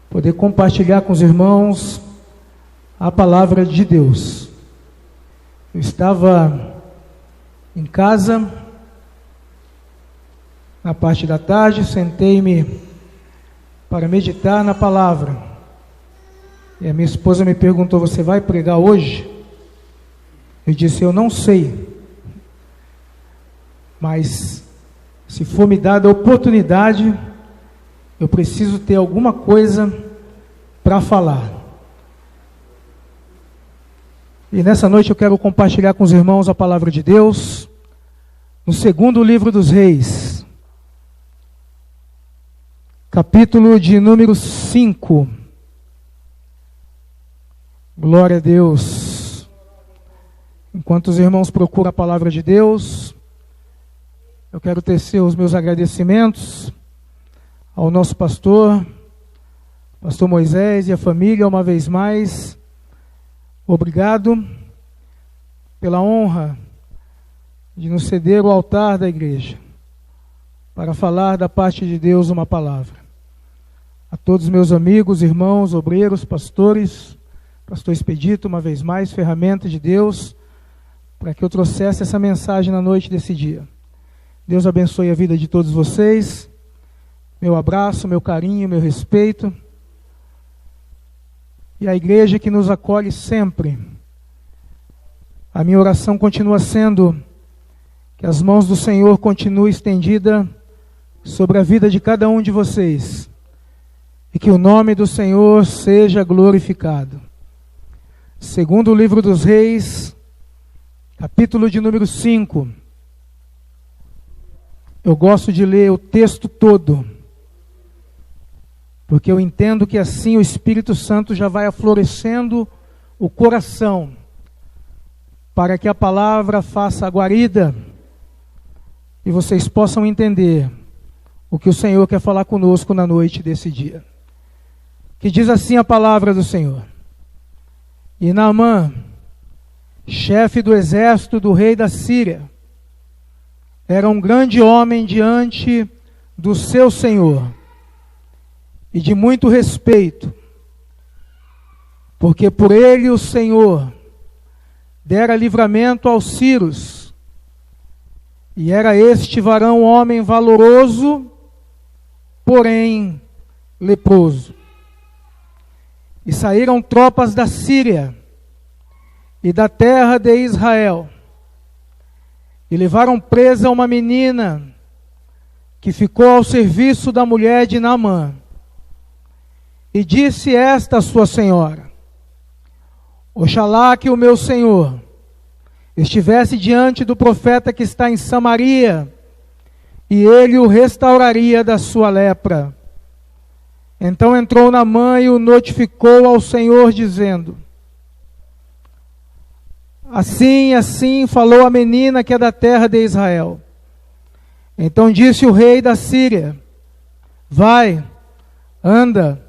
Poder compartilhar com os irmãos a palavra de Deus. Eu estava em casa, na parte da tarde, sentei-me para meditar na palavra. E a minha esposa me perguntou: você vai pregar hoje? Eu disse: eu não sei, mas se for me dada a oportunidade, eu preciso ter alguma coisa para falar. E nessa noite eu quero compartilhar com os irmãos a palavra de Deus, no segundo livro dos Reis, capítulo de número 5. Glória a Deus. Enquanto os irmãos procuram a palavra de Deus, eu quero tecer os meus agradecimentos ao nosso pastor Moisés e a família, uma vez mais. Obrigado pela honra de nos ceder o altar da igreja para falar da parte de Deus uma palavra. A todos meus amigos, irmãos, obreiros, pastores, pastor Expedito, uma vez mais, ferramenta de Deus, para que eu trouxesse essa mensagem na noite desse dia. Deus abençoe a vida de todos vocês. Meu abraço, meu carinho, meu respeito. E a igreja que nos acolhe sempre. A minha oração continua sendo que as mãos do Senhor continuem estendidas sobre a vida de cada um de vocês. E que o nome do Senhor seja glorificado. Segundo o livro dos Reis, capítulo de número 5. Eu gosto de ler o texto todo, porque eu entendo que assim o Espírito Santo já vai aflorescendo o coração, para que a palavra faça a guarida e vocês possam entender o que o Senhor quer falar conosco na noite desse dia. Que diz assim a palavra do Senhor: E Naamã, chefe do exército do rei da Síria, era um grande homem diante do seu Senhor, e de muito respeito, porque por ele o Senhor dera livramento aos sírios, e era este varão homem valoroso, porém leproso. E saíram tropas da Síria e da terra de Israel, e levaram presa uma menina que ficou ao serviço da mulher de Naamã. E disse esta a sua senhora: Oxalá que o meu senhor estivesse diante do profeta que está em Samaria, e ele o restauraria da sua lepra. Então entrou Naamã e o notificou ao Senhor, dizendo: Assim, assim falou a menina que é da terra de Israel. Então disse o rei da Síria: Vai, anda,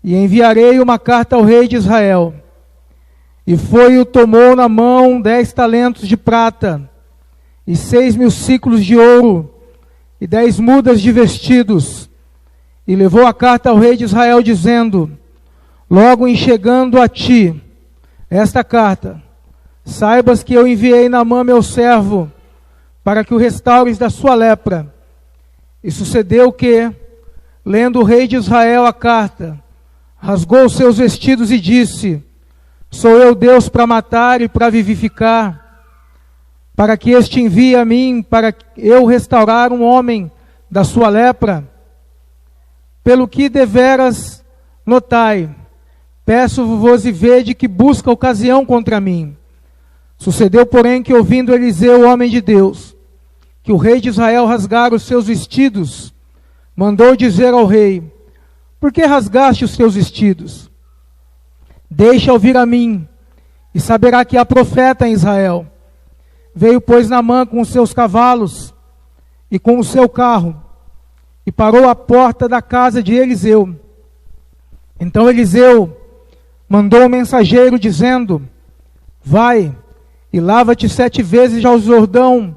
e enviarei uma carta ao rei de Israel. E foi e tomou na mão 10 talentos de prata, e 6.000 siclos de ouro, e 10 mudas de vestidos, e levou a carta ao rei de Israel, dizendo: Logo em chegando a ti esta carta, saibas que eu enviei Naamã meu servo, para que o restaures da sua lepra. E sucedeu que, lendo o rei de Israel a carta, rasgou os seus vestidos e disse: Sou eu Deus para matar e para vivificar, para que este envie a mim, para eu restaurar um homem da sua lepra? Pelo que deveras notai, peço-vos e vede que busca ocasião contra mim. Sucedeu, porém, que ouvindo Eliseu, o homem de Deus, que o rei de Israel rasgara os seus vestidos, mandou dizer ao rei: Por que rasgaste os seus vestidos? Deixa ouvir a mim, e saberá que há profeta em Israel. Veio, pois, Naamã com os seus cavalos e com o seu carro, e parou à porta da casa de Eliseu. Então Eliseu mandou um mensageiro, dizendo: Vai e lava-te 7 vezes ao Jordão,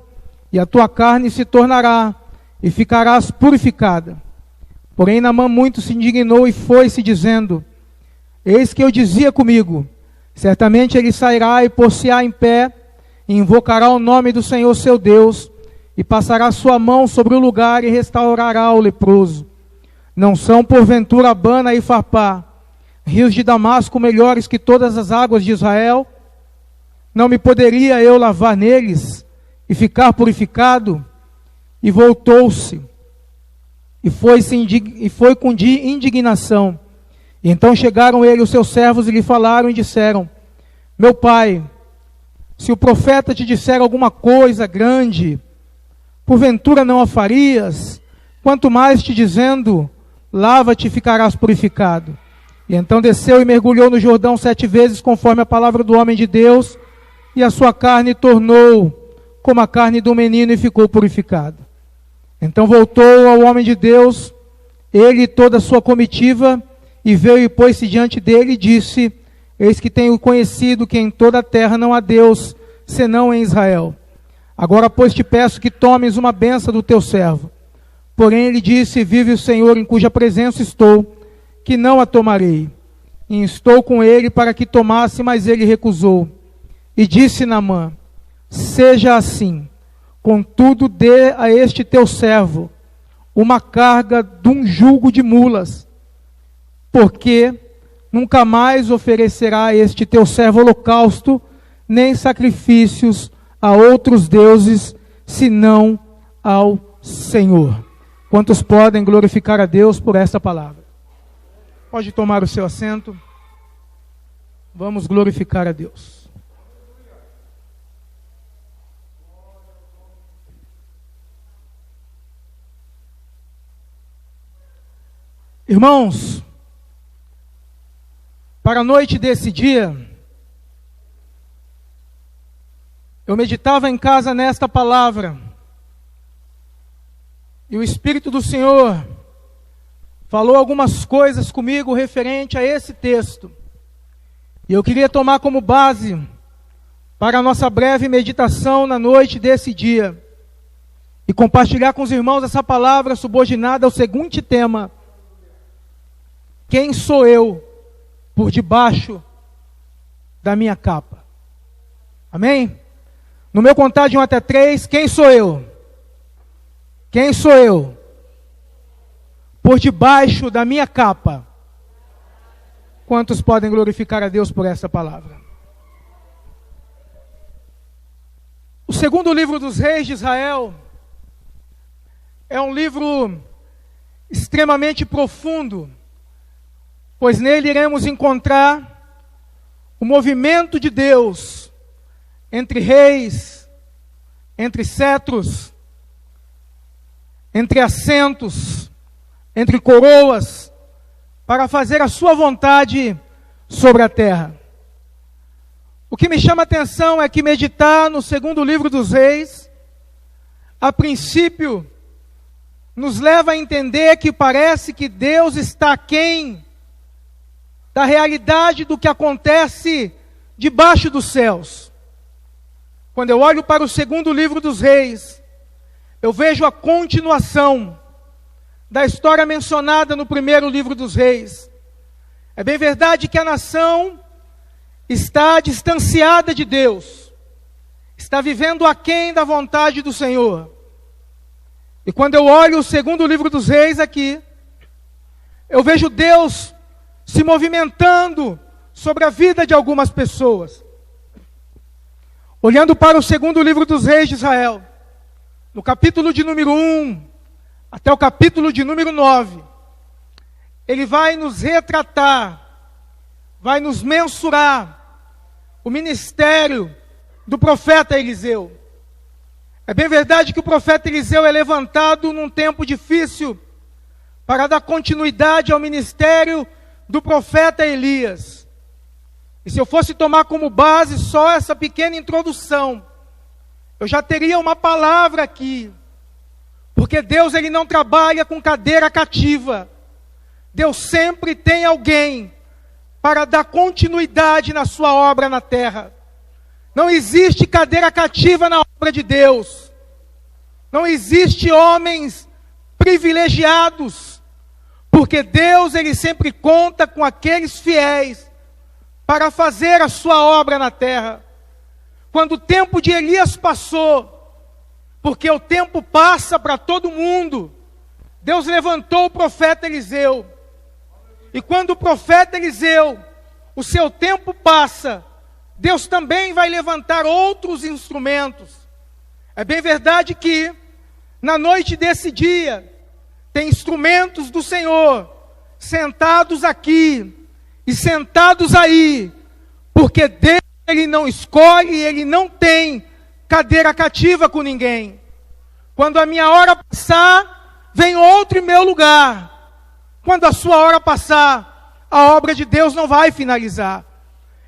e a tua carne se tornará, e ficarás purificada. Porém Naamã muito se indignou e foi-se dizendo: eis que eu dizia comigo, certamente ele sairá e pôr-se-á em pé, e invocará o nome do Senhor seu Deus, e passará sua mão sobre o lugar e restaurará o leproso. Não são porventura Abana e Farpá, rios de Damasco melhores que todas as águas de Israel? Não me poderia eu lavar neles e ficar purificado? E voltou-se, e foi com indignação. E então chegaram ele os seus servos e lhe falaram e disseram: meu pai, se o profeta te disser alguma coisa grande, porventura não a farias? Quanto mais te dizendo, lava-te e ficarás purificado. E então desceu e mergulhou no Jordão 7 vezes, conforme a palavra do homem de Deus, e a sua carne tornou como a carne do menino e ficou purificado. Então voltou ao homem de Deus, ele e toda a sua comitiva, e veio e pôs-se diante dele e disse: eis que tenho conhecido que em toda a terra não há Deus, senão em Israel. Agora, pois, te peço que tomes uma benção do teu servo. Porém ele disse: vive o Senhor em cuja presença estou, que não a tomarei. E estou com ele para que tomasse, mas ele recusou. E disse Naamã: seja assim, contudo dê a este teu servo uma carga de um jugo de mulas, porque nunca mais oferecerá a este teu servo holocausto, nem sacrifícios a outros deuses, senão ao Senhor. Quantos podem glorificar a Deus por esta palavra? Pode tomar o seu assento. Vamos glorificar a Deus. Irmãos, para a noite desse dia, eu meditava em casa nesta palavra, e o Espírito do Senhor falou algumas coisas comigo referente a esse texto, e eu queria tomar como base para a nossa breve meditação na noite desse dia, e compartilhar com os irmãos essa palavra subordinada ao seguinte tema: quem sou eu por debaixo da minha capa? Amém? No meu contar de 1 até 3, quem sou eu? Quem sou eu por debaixo da minha capa? Quantos podem glorificar a Deus por essa palavra? O segundo livro dos reis de Israel é um livro extremamente profundo, pois nele iremos encontrar o movimento de Deus entre reis, entre cetros, entre assentos, entre coroas, para fazer a sua vontade sobre a terra. O que me chama a atenção é que meditar no segundo livro dos reis, a princípio, nos leva a entender que parece que Deus está aquém da realidade do que acontece debaixo dos céus. Quando eu olho para o segundo livro dos reis, eu vejo a continuação da história mencionada no primeiro livro dos reis. É bem verdade que a nação está distanciada de Deus, está vivendo aquém da vontade do Senhor. E quando eu olho o segundo livro dos reis aqui, eu vejo Deus se movimentando sobre a vida de algumas pessoas. Olhando para o segundo livro dos reis de Israel, no capítulo de número 1 até o capítulo de número 9, ele vai nos retratar, vai nos mensurar o ministério do profeta Eliseu. É bem verdade que o profeta Eliseu é levantado num tempo difícil para dar continuidade ao ministério do profeta Elias. E se eu fosse tomar como base só essa pequena introdução, eu já teria uma palavra aqui. Porque Deus, ele não trabalha com cadeira cativa. Deus sempre tem alguém para dar continuidade na sua obra na terra. Não existe cadeira cativa na obra de Deus. Não existe homens privilegiados Porque Deus, Ele sempre conta com aqueles fiéis para fazer a sua obra na terra. Quando o tempo de Elias passou, porque o tempo passa para todo mundo, Deus levantou o profeta Eliseu. E quando o profeta Eliseu, o seu tempo passa, Deus também vai levantar outros instrumentos. É bem verdade que, na noite desse dia, tem instrumentos do Senhor, sentados aqui e sentados aí, porque Deus, Ele não escolhe, Ele não tem cadeira cativa com ninguém. Quando a minha hora passar, vem outro em meu lugar. Quando a sua hora passar, a obra de Deus não vai finalizar.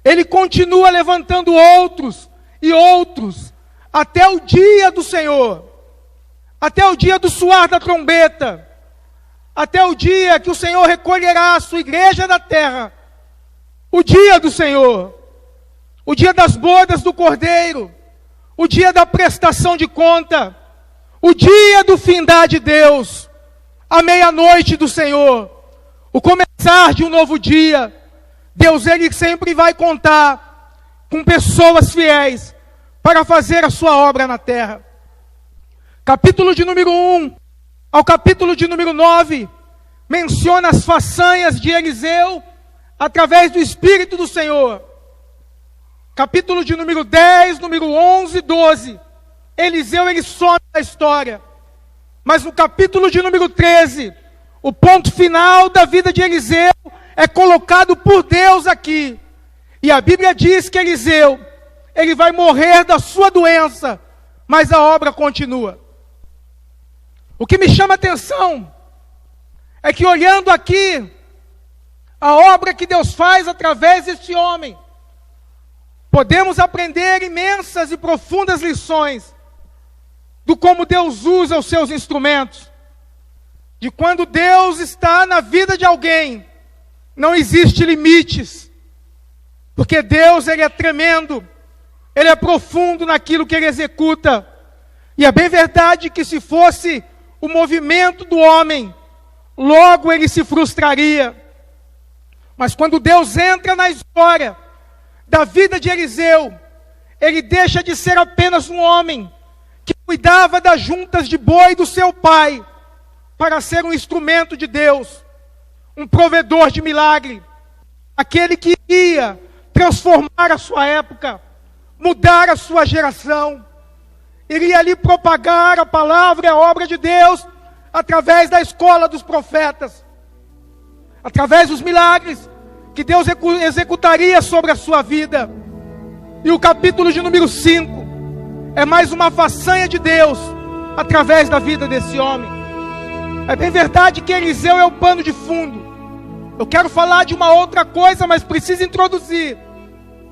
Ele continua levantando outros e outros, até o dia do Senhor, até o dia do soar da trombeta, até o dia que o Senhor recolherá a sua igreja da terra, o dia do Senhor, o dia das bodas do Cordeiro, o dia da prestação de conta, o dia do findar de Deus, a meia-noite do Senhor, o começar de um novo dia. Deus, Ele sempre vai contar com pessoas fiéis para fazer a sua obra na terra. Capítulo de número 1 ao capítulo de número 9, menciona as façanhas de Eliseu através do Espírito do Senhor. Capítulo de número 10, número 11, 12, Eliseu, ele some da história. Mas no capítulo de número 13, o ponto final da vida de Eliseu é colocado por Deus aqui. E a Bíblia diz que Eliseu, ele vai morrer da sua doença, mas a obra continua. O que me chama a atenção é que, olhando aqui a obra que Deus faz através deste homem, podemos aprender imensas e profundas lições do como Deus usa os seus instrumentos. De quando Deus está na vida de alguém, não existe limites, porque Deus, Ele é tremendo, Ele é profundo naquilo que Ele executa. E é bem verdade que, se fosse o movimento do homem, logo ele se frustraria. Mas quando Deus entra na história da vida de Eliseu, ele deixa de ser apenas um homem que cuidava das juntas de boi do seu pai, para ser um instrumento de Deus, um provedor de milagre, aquele que ia transformar a sua época, mudar a sua geração, iria ali propagar a palavra e a obra de Deus através da escola dos profetas, através dos milagres que Deus executaria sobre a sua vida. E o capítulo de número 5 é mais uma façanha de Deus através da vida desse homem. É bem verdade que Eliseu é o pano de fundo. Eu quero falar de uma outra coisa, mas preciso introduzir,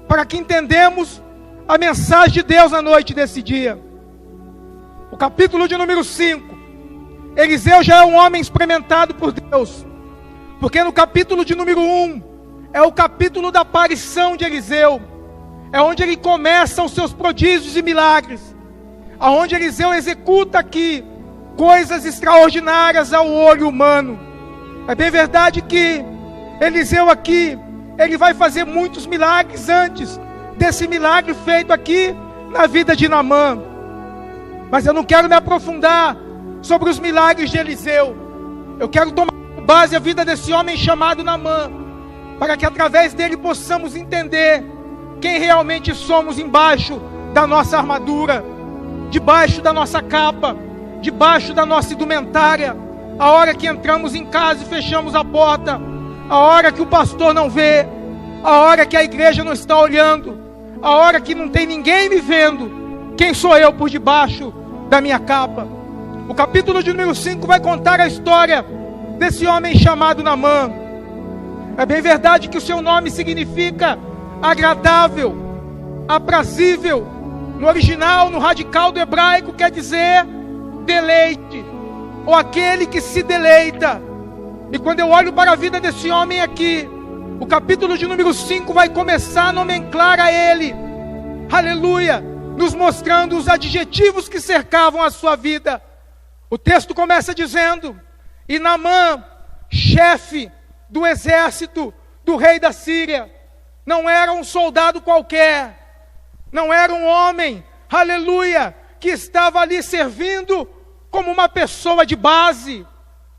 para que entendamos a mensagem de Deus na noite desse dia. O capítulo de número 5, Eliseu já é um homem experimentado por Deus, porque no capítulo de número 1, é o capítulo da aparição de Eliseu, é onde ele começa os seus prodígios e milagres, aonde Eliseu executa aqui coisas extraordinárias ao olho humano. É bem verdade que Eliseu aqui, ele vai fazer muitos milagres antes desse milagre feito aqui na vida de Naamã. Mas eu não quero me aprofundar sobre os milagres de Eliseu. Eu quero tomar como base a vida desse homem chamado Naamã, para que através dele possamos entender quem realmente somos embaixo da nossa armadura, debaixo da nossa capa, debaixo da nossa indumentária. A hora que entramos em casa e fechamos a porta, a hora que o pastor não vê, a hora que a igreja não está olhando, a hora que não tem ninguém me vendo, quem sou eu por debaixo da minha capa? O capítulo de número 5 vai contar a história desse homem chamado Naamã. É bem verdade que o seu nome significa agradável, aprazível. No original, no radical do hebraico, quer dizer deleite, ou aquele que se deleita. E quando eu olho para a vida desse homem aqui, o capítulo de número 5 vai começar a nomenclar a ele, aleluia, nos mostrando os adjetivos que cercavam a sua vida. O texto começa dizendo: e Naamã chefe do exército do rei da Síria. Não era um soldado qualquer, não era um homem, aleluia, que estava ali servindo como uma pessoa de base,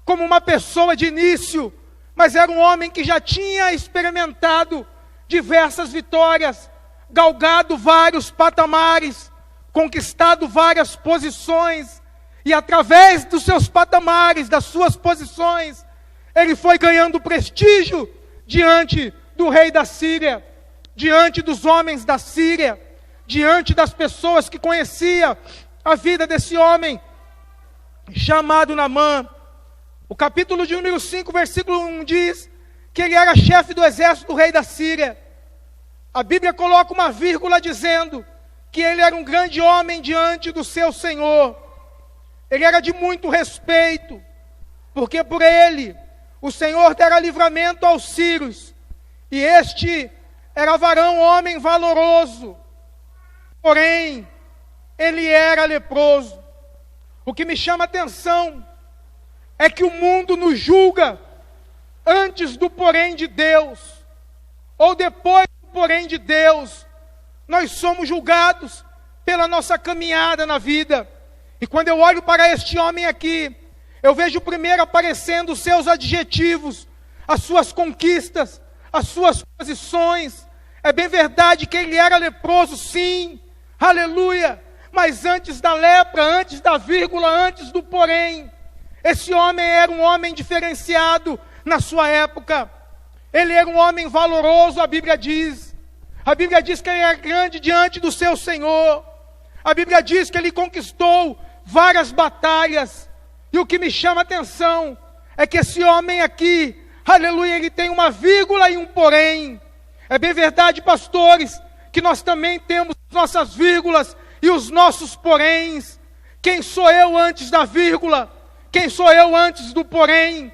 como uma pessoa de início, mas era um homem que já tinha experimentado diversas vitórias, galgado vários patamares, conquistado várias posições, e através dos seus patamares, das suas posições, ele foi ganhando prestígio diante do rei da Síria, diante dos homens da Síria, diante das pessoas que conheciam a vida desse homem chamado Naamã. O capítulo de número 5, versículo 1 diz que ele era chefe do exército do rei da Síria. A Bíblia coloca uma vírgula dizendo que ele era um grande homem diante do seu Senhor. Ele era de muito respeito, porque por ele o Senhor dera livramento aos sírios, e este era varão, homem valoroso, porém ele era leproso. O que me chama a atenção é que o mundo nos julga antes do porém de Deus, ou depois do porém de Deus. Nós somos julgados pela nossa caminhada na vida. E quando eu olho para este homem aqui, eu vejo primeiro aparecendo os seus adjetivos, as suas conquistas, as suas posições. É bem verdade que ele era leproso, sim, aleluia, mas antes da lepra, antes da vírgula, antes do porém, esse homem era um homem diferenciado na sua época. Ele era um homem valoroso, a Bíblia diz que ele era grande diante do seu Senhor. A Bíblia diz que ele conquistou várias batalhas. E o que me chama a atenção é que esse homem aqui, aleluia, ele tem uma vírgula e um porém. É bem verdade, pastores, que nós também temos nossas vírgulas e os nossos poréns. Quem sou eu antes da vírgula? Quem sou eu antes do porém?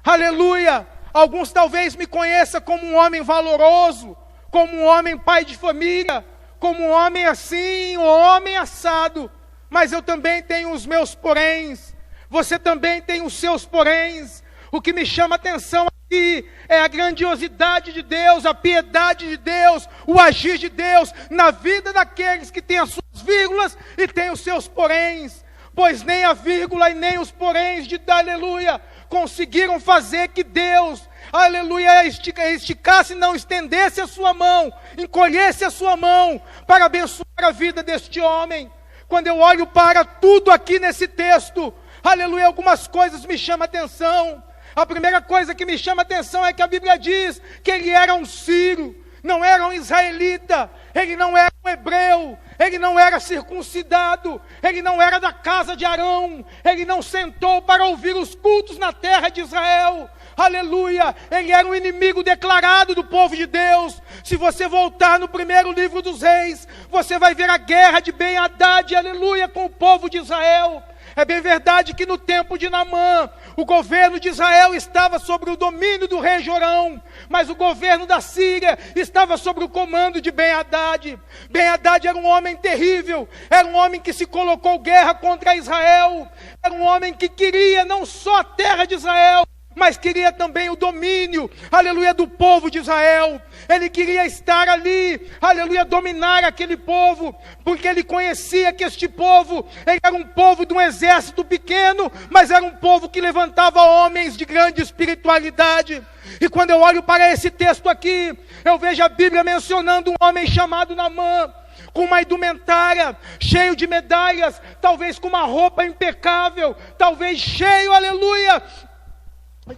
Aleluia! Alguns talvez me conheçam como um homem valoroso, como um homem pai de família, como um homem assim, um homem assado. Mas eu também tenho os meus poréns. Você também tem os seus poréns. O que me chama a atenção aqui é a grandiosidade de Deus, a piedade de Deus, o agir de Deus na vida daqueles que têm as suas vírgulas e têm os seus poréns. Pois nem a vírgula e nem os poréns de aleluia conseguiram fazer que Deus, aleluia, esticasse, não estendesse a sua mão, encolhesse a sua mão para abençoar a vida deste homem. Quando eu olho para tudo aqui nesse texto, aleluia, algumas coisas me chamam a atenção. A primeira coisa que me chama a atenção é que a Bíblia diz que ele era um sírio, não era um israelita, ele não era um hebreu, ele não era circuncidado, ele não era da casa de Arão, ele não sentou para ouvir os cultos na terra de Israel, aleluia, ele era um inimigo declarado do povo de Deus. Se você voltar no primeiro livro dos reis, você vai ver a guerra de Ben-Hadad, aleluia, com o povo de Israel. É bem verdade que no tempo de Naamã, o governo de Israel estava sob o domínio do rei Jorão, mas o governo da Síria estava sob o comando de Ben-Hadad. Ben-Hadad era um homem terrível, era um homem que se colocou guerra contra Israel, era um homem que queria não só a terra de Israel, mas queria também o domínio, aleluia, do povo de Israel. Ele queria estar ali, aleluia, dominar aquele povo, porque ele conhecia que este povo, ele era um povo de um exército pequeno, mas era um povo que levantava homens de grande espiritualidade. E quando eu olho para esse texto aqui, eu vejo a Bíblia mencionando um homem chamado Naamã, com uma indumentária, cheio de medalhas, talvez com uma roupa impecável, talvez cheio, aleluia,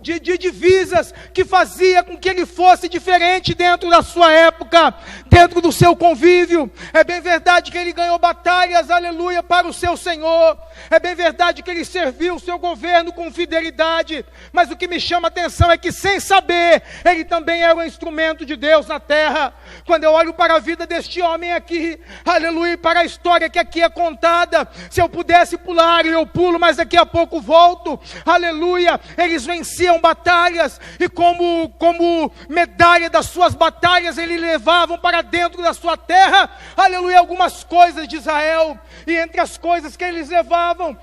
de divisas, que fazia com que ele fosse diferente dentro da sua época, dentro do seu convívio. É bem verdade que ele ganhou batalhas, aleluia, para o seu Senhor. É bem verdade que ele serviu o seu governo com fidelidade. Mas o que me chama a atenção é que, sem saber, ele também era um instrumento de Deus na terra. Quando eu olho para a vida deste homem aqui, aleluia, e para a história que aqui é contada, se eu pudesse pular, eu pulo, mas daqui a pouco volto, aleluia, eles venceram venciam batalhas, e como medalha das suas batalhas, eles levavam para dentro da sua terra, aleluia, algumas coisas de Israel. E entre as coisas que eles levavam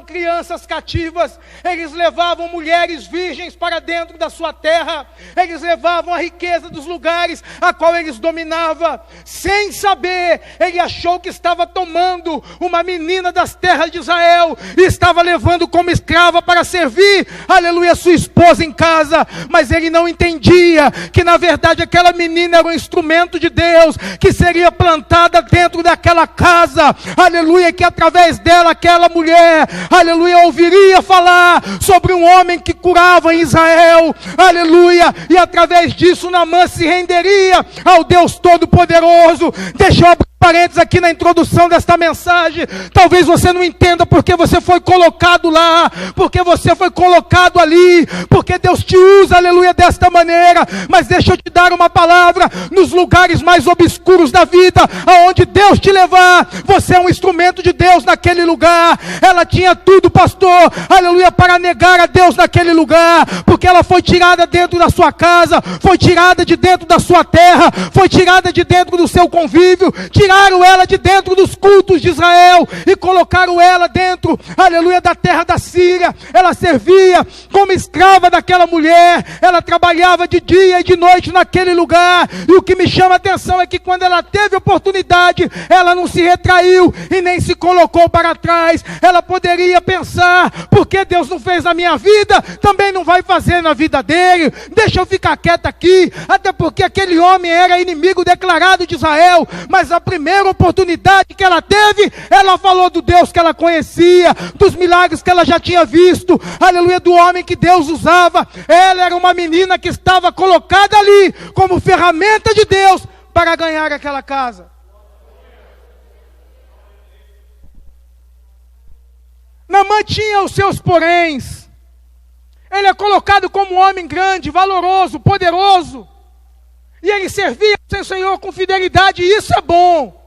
crianças cativas, eles levavam mulheres virgens para dentro da sua terra, eles levavam a riqueza dos lugares a qual eles dominavam. Sem saber, ele achou que estava tomando uma menina das terras de Israel e estava levando como escrava para servir, aleluia, sua esposa em casa. Mas ele não entendia que na verdade aquela menina era um instrumento de Deus, que seria plantada dentro daquela casa, aleluia, que através dela aquela mulher, aleluia, ouviria falar sobre um homem que curava em Israel, aleluia, e através disso Naamã se renderia ao Deus Todo-Poderoso. Deixa eu abrir parênteses aqui na introdução desta mensagem. Talvez você não entenda porque você foi colocado lá, porque você foi colocado ali, porque Deus te usa, aleluia, desta maneira. Mas deixa eu te dar uma palavra: nos lugares mais obscuros da vida, aonde Deus te levar, você é um instrumento de Deus naquele lugar. Ela tinha tudo, pastor, aleluia, para negar a Deus naquele lugar, porque ela foi tirada dentro da sua casa, foi tirada de dentro da sua terra, foi tirada de dentro do seu convívio, tiraram ela de dentro dos cultos de Israel e colocaram ela dentro, aleluia, da terra da Síria. Ela servia como escrava daquela mulher, ela trabalhava de dia e de noite naquele lugar. E o que me chama a atenção é que quando ela teve oportunidade, ela não se retraiu e nem se colocou para trás. Ela poderia pensar: por que Deus não fez na minha vida, também não vai fazer na vida dele. Deixa eu ficar quieta aqui, até porque aquele homem era inimigo declarado de Israel. Mas a primeira oportunidade que ela teve, ela falou do Deus que ela conhecia, dos milagres que ela já tinha visto, aleluia, do homem que Deus usava. Ela era uma menina que estava colocada ali como ferramenta de Deus para ganhar aquela casa. Naamã tinha os seus poréns. Ele é colocado como um homem grande, valoroso, poderoso, e ele servia ao seu Senhor com fidelidade, e isso é bom,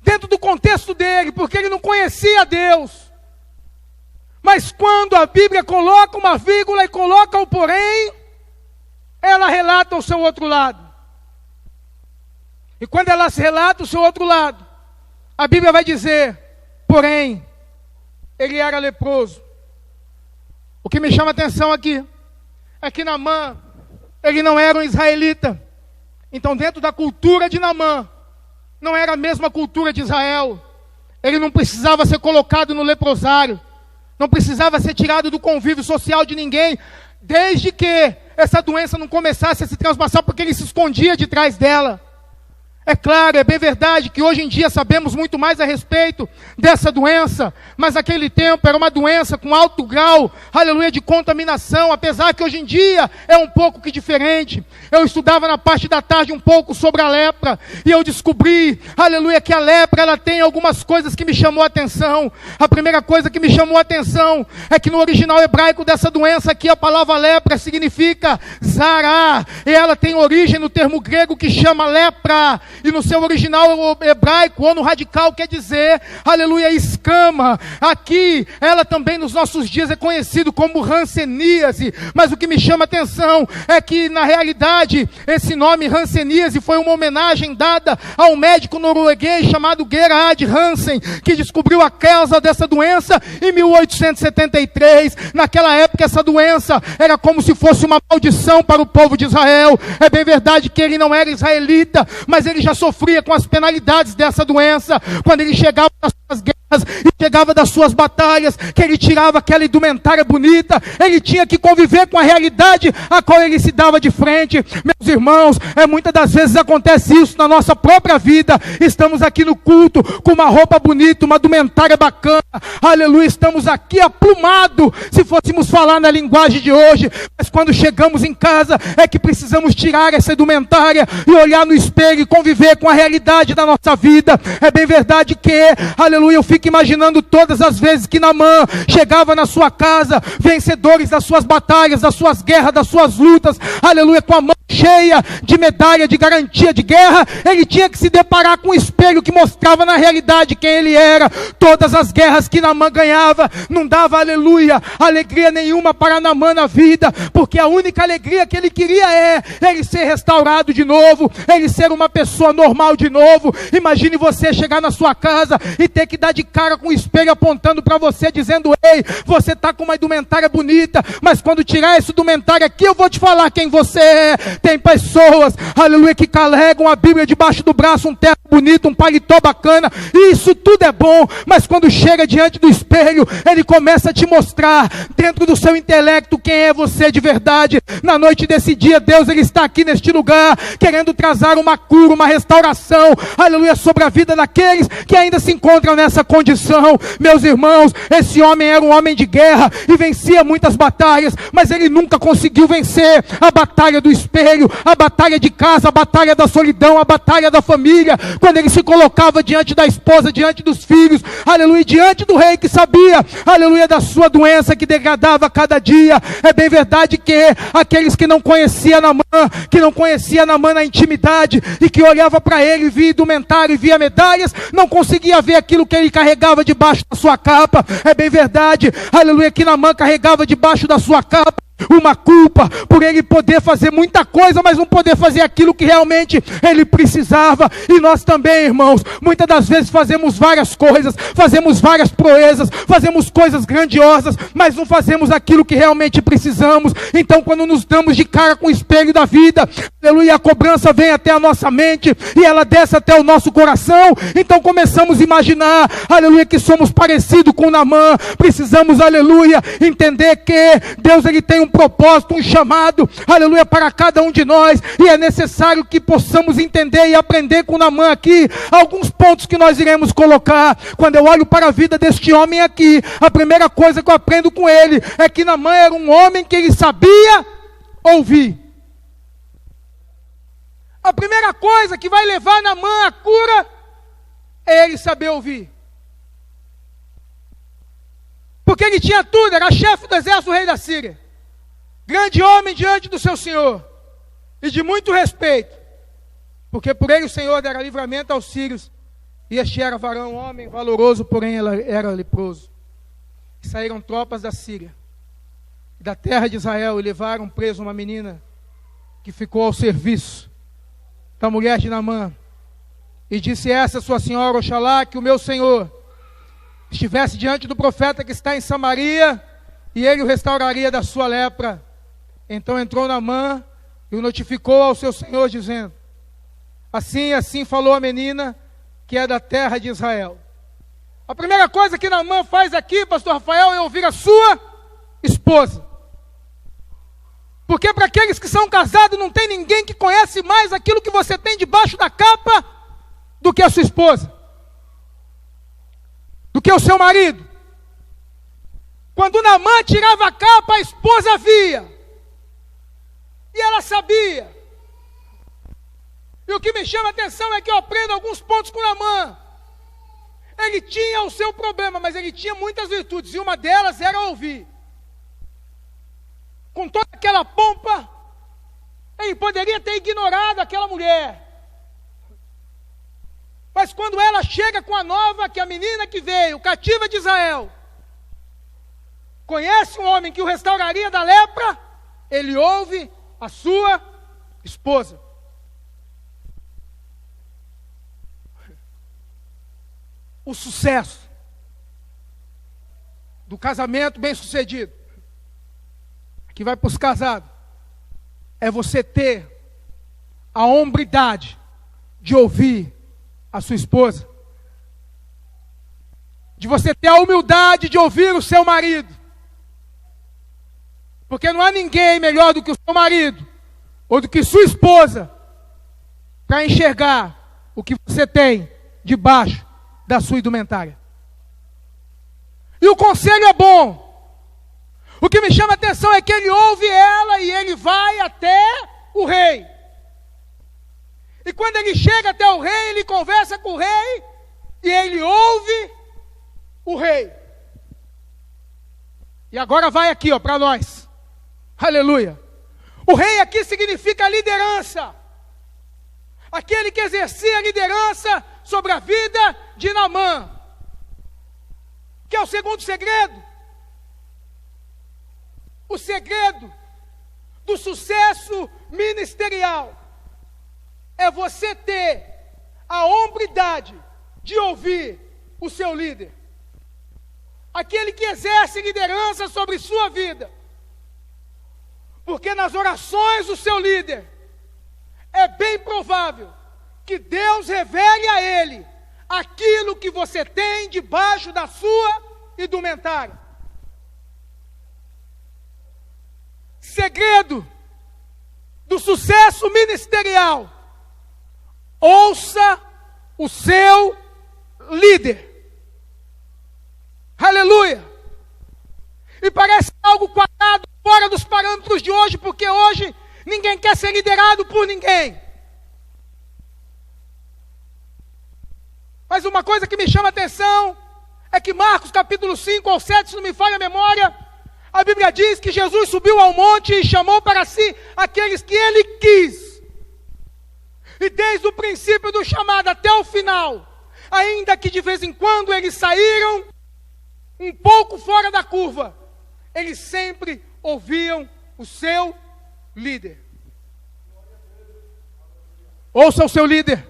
dentro do contexto dele, porque ele não conhecia Deus. Mas quando a Bíblia coloca uma vírgula e coloca o porém, ela relata o seu outro lado. E quando ela relata o seu outro lado, a Bíblia vai dizer: porém, ele era leproso. O que me chama a atenção aqui é que Naamã, ele não era um israelita. Então, dentro da cultura de Naamã, não era a mesma cultura de Israel. Ele não precisava ser colocado no leprosário, não precisava ser tirado do convívio social de ninguém, desde que essa doença não começasse a se transpassar, porque ele se escondia de trás dela. É claro, é bem verdade que hoje em dia sabemos muito mais a respeito dessa doença, mas naquele tempo era uma doença com alto grau, aleluia, de contaminação, apesar que hoje em dia é um pouco que diferente. Eu estudava na parte da tarde um pouco sobre a lepra, e eu descobri, aleluia, que a lepra, ela tem algumas coisas que me chamou a atenção. A primeira coisa que me chamou a atenção é que no original hebraico dessa doença aqui, a palavra lepra significa zará, e ela tem origem no termo grego que chama lepra, e no seu original hebraico, ou no radical, quer dizer, aleluia, escama. Aqui, ela também nos nossos dias é conhecido como hanseníase, mas o que me chama a atenção é que, na realidade, esse nome hanseníase foi uma homenagem dada ao médico norueguês chamado Gerhard Hansen, que descobriu a causa dessa doença em 1873. Naquela época, essa doença era como se fosse uma maldição para o povo de Israel. É bem verdade que ele não era israelita, mas ele já sofria com as penalidades dessa doença, quando ele chegava das suas guerras e chegava das suas batalhas, que ele tirava aquela indumentária bonita, ele tinha que conviver com a realidade a qual ele se dava de frente. Meus irmãos, muitas das vezes acontece isso na nossa própria vida. Estamos aqui no culto com uma roupa bonita, uma indumentária bacana, aleluia, estamos aqui aplumados, se fôssemos falar na linguagem de hoje, mas quando chegamos em casa é que precisamos tirar essa indumentária e olhar no espelho e conviver com a realidade da nossa vida. É bem verdade que, aleluia, eu fico fica imaginando todas as vezes que Naamã chegava na sua casa, vencedores das suas batalhas, das suas guerras, das suas lutas, aleluia, com a mão cheia de medalha, de garantia de guerra. Ele tinha que se deparar com um espelho que mostrava na realidade quem ele era. Todas as guerras que Naamã ganhava, não dava, aleluia, alegria nenhuma para Naamã na vida, porque a única alegria que ele queria é ele ser restaurado de novo, ele ser uma pessoa normal de novo. Imagine você chegar na sua casa e ter que dar de cara com o espelho apontando para você, dizendo: ei, você está com uma indumentária bonita, mas quando tirar esse indumentário aqui, eu vou te falar quem você é. Tem pessoas, aleluia, que carregam a Bíblia debaixo do braço, um terno bonito, um paletó bacana, e isso tudo é bom, mas quando chega diante do espelho, ele começa a te mostrar, dentro do seu intelecto, quem é você de verdade. Na noite desse dia, Deus, ele está aqui neste lugar, querendo trazer uma cura, uma restauração, aleluia, sobre a vida daqueles que ainda se encontram nessa condição. Meus irmãos, esse homem era um homem de guerra, e vencia muitas batalhas, mas ele nunca conseguiu vencer a batalha do espelho, a batalha de casa, a batalha da solidão, a batalha da família. Quando ele se colocava diante da esposa, diante dos filhos, aleluia, diante do rei que sabia, aleluia, da sua doença que degradava a cada dia. É bem verdade que aqueles que não conheciam Naamã na intimidade, e que olhava para ele, via indumentário e via medalhas, não conseguia ver aquilo que ele carregava debaixo da sua capa. É bem verdade, aleluia, que Naamã carregava debaixo da sua capa uma culpa, por ele poder fazer muita coisa, mas não poder fazer aquilo que realmente ele precisava. E nós também, irmãos, muitas das vezes fazemos várias coisas, fazemos várias proezas, fazemos coisas grandiosas, mas não fazemos aquilo que realmente precisamos. Então, quando nos damos de cara com o espelho da vida, aleluia, a cobrança vem até a nossa mente, e ela desce até o nosso coração. Então começamos a imaginar, aleluia, que somos parecidos com Naamã. Precisamos, aleluia, entender que Deus, ele tem um propósito, um chamado, aleluia, para cada um de nós, e é necessário que possamos entender e aprender com Naamã aqui, alguns pontos que nós iremos colocar. Quando eu olho para a vida deste homem aqui, a primeira coisa que eu aprendo com ele, é que Naamã era um homem que ele sabia ouvir. A primeira coisa que vai levar Naamã à cura, é ele saber ouvir. Porque ele tinha tudo, era chefe do exército do rei da Síria, grande homem diante do seu Senhor, e de muito respeito, porque por ele o Senhor dera livramento aos sírios, e este era varão, homem valoroso, porém era leproso. E saíram tropas da Síria, da terra de Israel, e levaram preso uma menina, que ficou ao serviço da mulher de Naamã, e disse essa sua senhora: oxalá que o meu Senhor estivesse diante do profeta que está em Samaria, e ele o restauraria da sua lepra. Então entrou Naamã e o notificou ao seu senhor, dizendo: assim falou a menina, que é da terra de Israel. A primeira coisa que Naamã faz aqui, pastor Rafael, é ouvir a sua esposa. Porque para aqueles que são casados, não tem ninguém que conhece mais aquilo que você tem debaixo da capa do que a sua esposa, do que o seu marido. Quando Naamã tirava a capa, a esposa via, e ela sabia. E o que me chama a atenção é que eu aprendo alguns pontos com Naamã. Ele tinha o seu problema, mas ele tinha muitas virtudes, e uma delas era ouvir. Com toda aquela pompa, ele poderia ter ignorado aquela mulher. Mas quando ela chega com a nova, que a menina que veio, cativa de Israel, conhece um homem que o restauraria da lepra, ele ouve a sua esposa. O sucesso do casamento bem sucedido, que vai para os casados, é você ter a hombridade de ouvir a sua esposa, de você ter a humildade de ouvir o seu marido, porque não há ninguém melhor do que o seu marido, ou do que sua esposa, para enxergar o que você tem debaixo da sua indumentária. E o conselho é bom. O que me chama a atenção é que ele ouve ela e ele vai até o rei. E quando ele chega até o rei, ele conversa com o rei, e ele ouve o rei. E agora vai aqui, para nós. Aleluia. O rei aqui significa liderança. Aquele que exercia a liderança sobre a vida de Naamã. Que é o segundo segredo. O segredo do sucesso ministerial é você ter a hombridade de ouvir o seu líder. Aquele que exerce liderança sobre sua vida. Porque nas orações do seu líder, é bem provável que Deus revele a ele aquilo que você tem debaixo da sua indumentária. Segredo do sucesso ministerial: ouça o seu líder. Aleluia. E parece algo quadrado, fora dos parâmetros de hoje, porque hoje ninguém quer ser liderado por ninguém. Mas uma coisa que me chama a atenção é que Marcos capítulo 5 ao 7, se não me falha a memória, a Bíblia diz que Jesus subiu ao monte e chamou para si aqueles que ele quis. E desde o princípio do chamado até o final, ainda que de vez em quando eles saíram um pouco fora da curva, eles sempre ouviam o seu líder. Ouça o seu líder.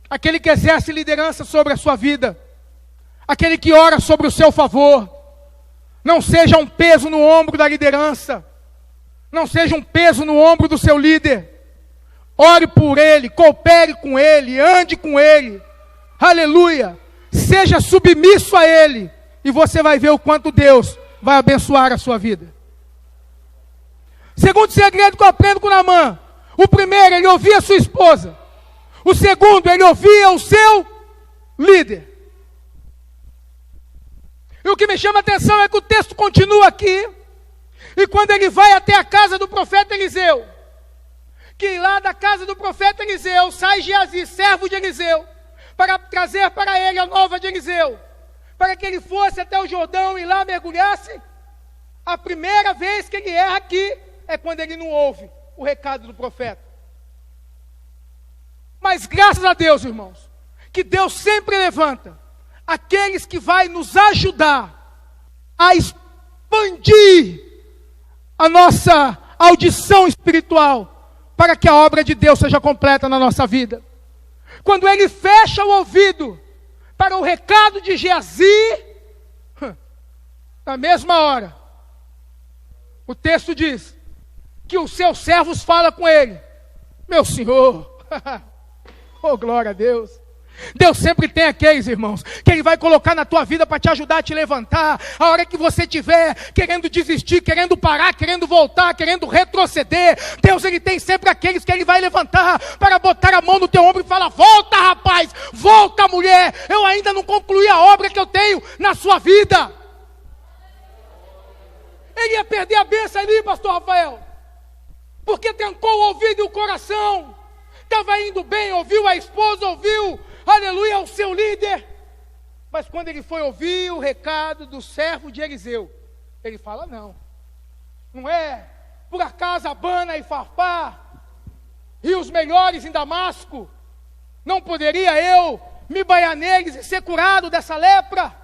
Aquele que exerce liderança sobre a sua vida. Aquele que ora sobre o seu favor. Não seja um peso no ombro da liderança. Não seja um peso no ombro do seu líder. Ore por ele, coopere com ele, ande com ele. Aleluia. Seja submisso a ele. E você vai ver o quanto Deus vai abençoar a sua vida. Segundo segredo que eu aprendo com Naamã. O primeiro, ele ouvia a sua esposa. O segundo, ele ouvia o seu líder. E o que me chama a atenção é que o texto continua aqui. E quando ele vai até a casa do profeta Eliseu, que lá da casa do profeta Eliseu sai Geazi, servo de Eliseu, para trazer para ele a nova de Eliseu, para que ele fosse até o Jordão e lá mergulhasse. A primeira vez que ele erra aqui é quando ele não ouve o recado do profeta. Mas graças a Deus, irmãos, que Deus sempre levanta aqueles que vai nos ajudar a expandir a nossa audição espiritual, para que a obra de Deus seja completa na nossa vida. Quando ele fecha o ouvido para o recado de Geazi, na mesma hora, o texto diz que os seus servos falam com ele: meu senhor, oh glória a Deus. Deus sempre tem aqueles, irmãos, que Ele vai colocar na tua vida para te ajudar a te levantar. A hora que você estiver querendo desistir, querendo parar, querendo voltar, querendo retroceder, Deus, Ele tem sempre aqueles que Ele vai levantar para botar a mão no teu ombro e falar: volta, rapaz, volta, mulher, eu ainda não concluí a obra que eu tenho na sua vida. Ele ia perder a bênção ali, pastor Rafael, porque trancou o ouvido e o coração. Estava indo bem, ouviu a esposa, ouviu, aleluia, o seu líder. Mas quando ele foi ouvir o recado do servo de Eliseu, ele fala: não é por acaso Abana e Farpá, rios melhores em Damasco, não poderia eu me banhar neles e ser curado dessa lepra?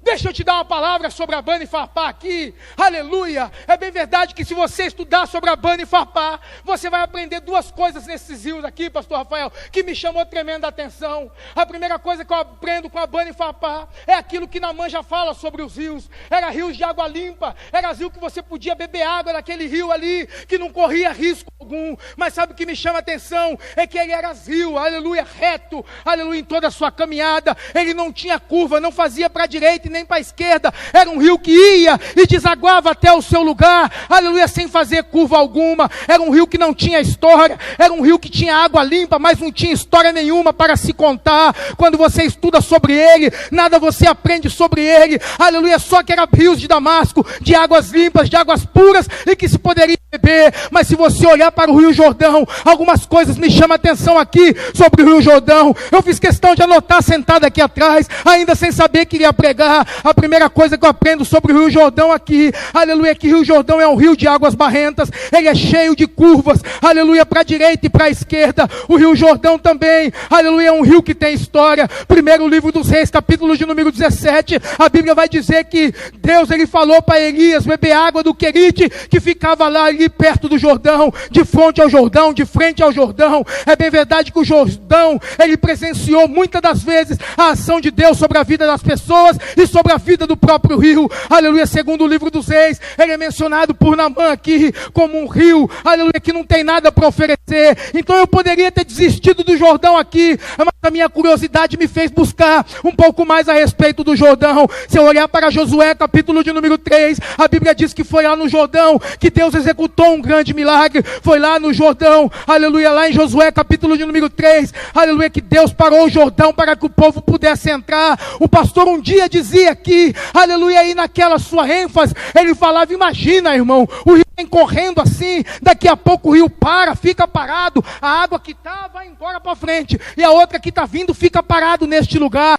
Deixa eu te dar uma palavra sobre Abana e Farpá aqui, aleluia. É bem verdade que se você estudar sobre Abana e Farpá, você vai aprender duas coisas nesses rios aqui, pastor Rafael, que me chamou tremenda atenção. A primeira coisa que eu aprendo com Abana e Farpá é aquilo que Naamã já fala sobre os rios. Era rios de água limpa, era rio que você podia beber água naquele rio ali, que não corria risco algum. Mas sabe o que me chama a atenção? É que ele era rio, aleluia, reto, aleluia, em toda a sua caminhada. Ele não tinha curva, não fazia para a direita nem para a esquerda. Era um rio que ia e desaguava até o seu lugar, aleluia, sem fazer curva alguma. Era um rio que não tinha história, era um rio que tinha água limpa, mas não tinha história nenhuma para se contar. Quando você estuda sobre ele, nada você aprende sobre ele, aleluia, só que era rios de Damasco, de águas limpas, de águas puras, e que se poderia beber perceber, mas se você olhar para o Rio Jordão, algumas coisas me chamam a atenção aqui sobre o Rio Jordão. Eu fiz questão de anotar sentado aqui atrás, ainda sem saber que iria pregar. A primeira coisa que eu aprendo sobre o Rio Jordão aqui, aleluia, que o Rio Jordão é um rio de águas barrentas, ele é cheio de curvas, aleluia, para a direita e para a esquerda. O Rio Jordão também, aleluia, é um rio que tem história. Primeiro livro dos Reis, capítulo de número 17, a Bíblia vai dizer que Deus, ele falou para Elias beber água do Querite, que ficava lá ali perto do Jordão, de frente ao Jordão, de frente ao Jordão. É bem verdade que o Jordão, ele presenciou muitas das vezes a ação de Deus sobre a vida das pessoas e sobre a vida do próprio rio. Aleluia, segundo o livro dos Reis, ele é mencionado por Naamã aqui como um rio, aleluia, que não tem nada para oferecer. Então eu poderia ter desistido do Jordão aqui, mas a minha curiosidade me fez buscar um pouco mais a respeito do Jordão. Se eu olhar para Josué, capítulo de número 3, a Bíblia diz que foi lá no Jordão que Deus executou um grande milagre. Foi lá no Jordão, aleluia, lá em Josué, capítulo de número 3, aleluia, que Deus parou o Jordão para que o povo pudesse entrar. O pastor um dia dizia aqui, aleluia, aí naquela sua ênfase, ele falava, imagina, irmão, o rio vem correndo assim, daqui a pouco o rio para, fica parado, a água que está vai embora para frente, e a outra que está vindo fica parado neste lugar.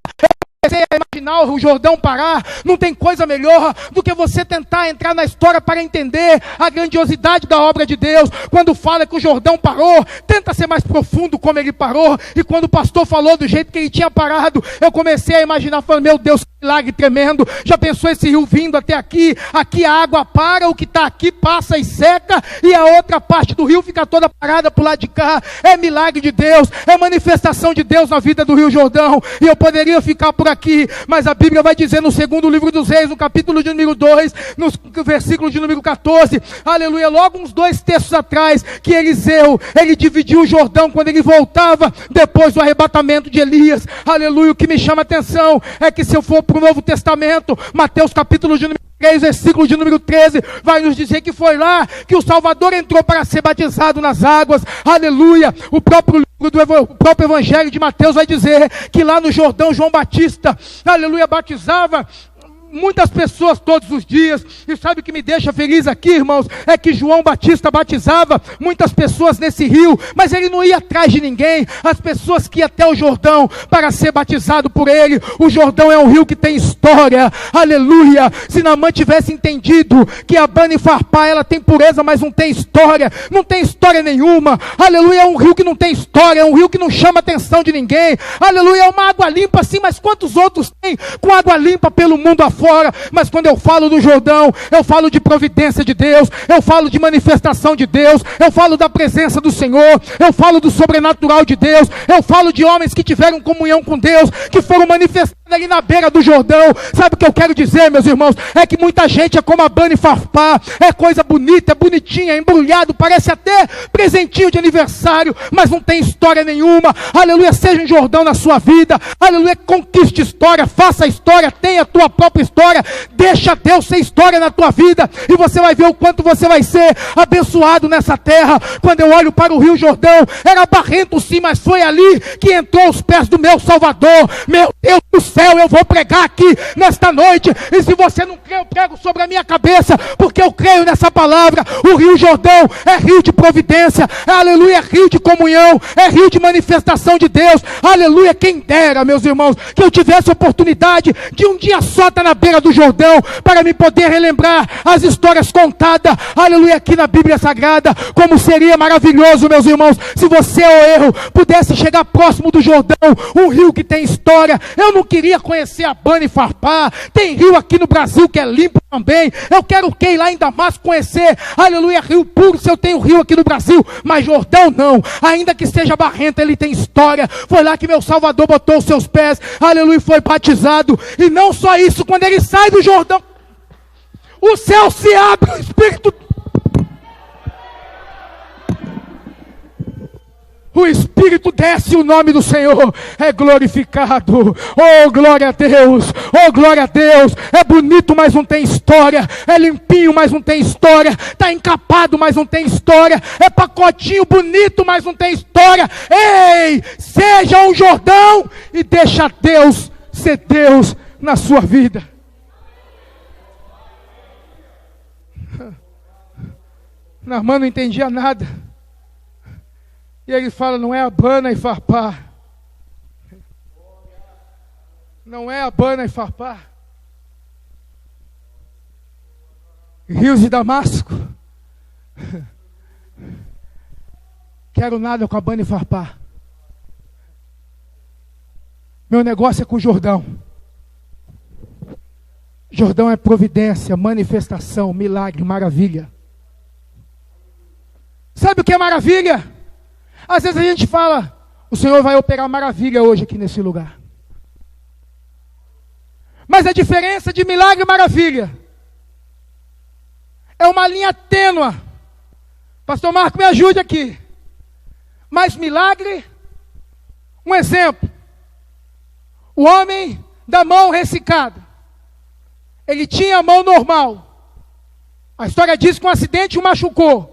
Comecei a imaginar o Jordão parar. Não tem coisa melhor do que você tentar entrar na história para entender a grandiosidade da obra de Deus. Quando fala que o Jordão parou, tenta ser mais profundo como ele parou. E quando o pastor falou do jeito que ele tinha parado, eu comecei a imaginar, falando, meu Deus, que milagre tremendo. Já pensou esse rio vindo até aqui? Aqui a água para, o que está aqui passa e seca, e a outra parte do rio fica toda parada para o lado de cá. É milagre de Deus, é manifestação de Deus na vida do Rio Jordão. E eu poderia ficar por aqui, mas a Bíblia vai dizer no segundo livro dos Reis, no capítulo de número 2, no versículo de número 14, aleluia, logo uns 2 textos atrás, que Eliseu, ele dividiu o Jordão quando ele voltava, depois do arrebatamento de Elias. Aleluia, o que me chama a atenção é que se eu for para o Novo Testamento, Mateus capítulo de número 3, versículo de número 13, vai nos dizer que foi lá que o Salvador entrou para ser batizado nas águas. Aleluia, o próprio Evangelho de Mateus vai dizer que lá no Jordão João Batista, aleluia, batizava muitas pessoas todos os dias. E sabe o que me deixa feliz aqui, irmãos? É que João Batista batizava muitas pessoas nesse rio, mas ele não ia atrás de ninguém. As pessoas que iam até o Jordão para ser batizado por ele. O Jordão é um rio que tem história, aleluia. Se Naamã tivesse entendido que a Abana e Farpá, ela tem pureza, mas não tem história nenhuma, aleluia, é um rio que não tem história, é um rio que não chama a atenção de ninguém, aleluia, é uma água limpa sim, mas quantos outros tem com água limpa pelo mundo afora? Mas quando eu falo do Jordão, eu falo de providência de Deus, eu falo de manifestação de Deus, eu falo da presença do Senhor, eu falo do sobrenatural de Deus, eu falo de homens que tiveram comunhão com Deus, que foram manifestados ali na beira do Jordão. Sabe o que eu quero dizer, meus irmãos? É que muita gente é como a Abana e Farpá, é coisa bonita, é bonitinha, é embrulhado, parece até presentinho de aniversário, mas não tem história nenhuma. Aleluia, seja um Jordão na sua vida, aleluia, conquiste história, faça história, tenha a tua própria história, deixa Deus ser história na tua vida, e você vai ver o quanto você vai ser abençoado nessa terra. Quando eu olho para o Rio Jordão, era barrento sim, mas foi ali que entrou os pés do meu Salvador. Meu Deus do céu, eu vou pregar aqui nesta noite, e se você não crê, eu prego sobre a minha cabeça, porque eu creio nessa palavra. O Rio Jordão é rio de providência, aleluia, é rio de comunhão, é rio de manifestação de Deus, aleluia. Quem dera, meus irmãos, que eu tivesse oportunidade de um dia só estar na beira do Jordão, para me poder relembrar as histórias contadas, aleluia, aqui na Bíblia Sagrada. Como seria maravilhoso, meus irmãos, se você ou eu pudesse chegar próximo do Jordão, um rio que tem história. Eu não queria conhecer a Abana e Farpá, tem rio aqui no Brasil que é limpo também. Eu quero o que ir lá em Damasco conhecer, aleluia, rio puro, se eu tenho rio aqui no Brasil, mas Jordão não, ainda que seja barrento, ele tem história. Foi lá que meu Salvador botou os seus pés, aleluia, foi batizado. E não só isso, quando ele sai do Jordão, o céu se abre, o Espírito desce, o nome do Senhor é glorificado. Oh, glória a Deus, oh, glória a Deus. É bonito, mas não tem história. É limpinho, mas não tem história. Está encapado, mas não tem história. É pacotinho bonito, mas não tem história. Ei, seja um Jordão e deixa Deus ser Deus na sua vida. Naamã não entendia nada. E ele fala, não é Abana e Farpá. Não é Abana e Farpá. Rios de Damasco. Quero nada com Abana e Farpá. Meu negócio é com o Jordão. Jordão é providência, manifestação, milagre, maravilha. Sabe o que é maravilha? Às vezes a gente fala, o Senhor vai operar maravilha hoje aqui nesse lugar. Mas a diferença de milagre e maravilha é uma linha tênue. Pastor Marco, me ajude aqui. Mas milagre, um exemplo. O homem da mão ressecada. Ele tinha a mão normal. A história diz que um acidente o machucou.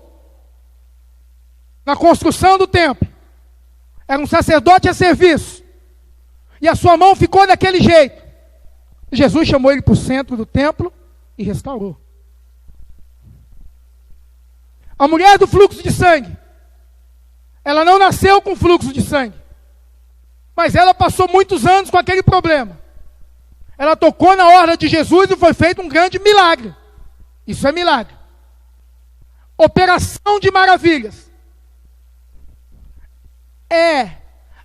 Na construção do templo. Era um sacerdote a serviço. E a sua mão ficou daquele jeito. Jesus chamou ele para o centro do templo e restaurou. A mulher do fluxo de sangue. Ela não nasceu com fluxo de sangue. Mas ela passou muitos anos com aquele problema. Ela tocou na orla de Jesus e foi feito um grande milagre. Isso é milagre. Operação de maravilhas. É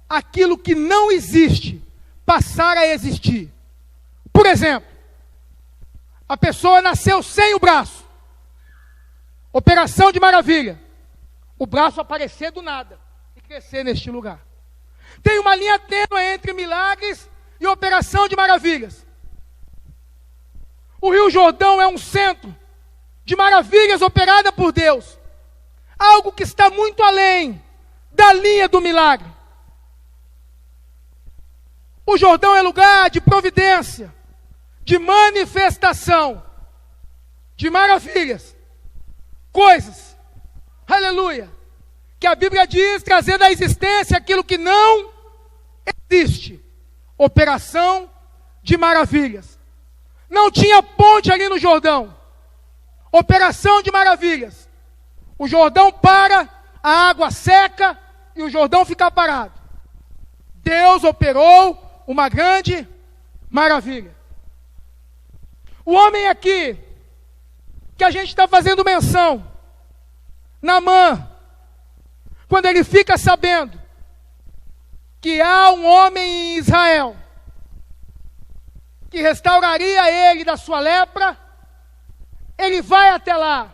aquilo que não existe passar a existir. Por exemplo, a pessoa nasceu sem o braço. Operação de maravilha. O braço aparecer do nada e crescer neste lugar. Tem uma linha tênue entre milagres e operação de maravilhas. O Rio Jordão é um centro de maravilhas operada por Deus. Algo que está muito além da linha do milagre. O Jordão é lugar de providência, de manifestação, de maravilhas, coisas, aleluia, que a Bíblia diz trazer à existência aquilo que não existe. Operação de maravilhas. Não tinha ponte ali no Jordão. Operação de maravilhas. O Jordão para, a água seca e o Jordão fica parado. Deus operou uma grande maravilha. O homem aqui, que a gente está fazendo menção, Naamã, quando ele fica sabendo que há um homem em Israel que restauraria ele da sua lepra, ele vai até lá.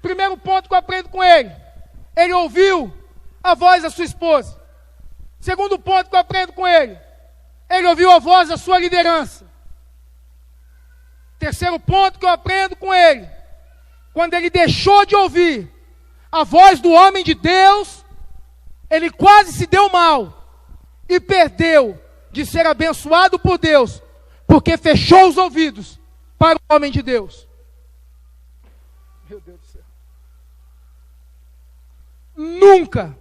Primeiro ponto que eu aprendo com ele ouviu a voz da sua esposa. Segundo ponto que eu aprendo com ele ouviu a voz da sua liderança. Terceiro ponto que eu aprendo com ele, quando ele deixou de ouvir a voz do homem de Deus, ele quase se deu mal e perdeu de ser abençoado por Deus, porque fechou os ouvidos para o homem de Deus. Meu Deus do céu. Nunca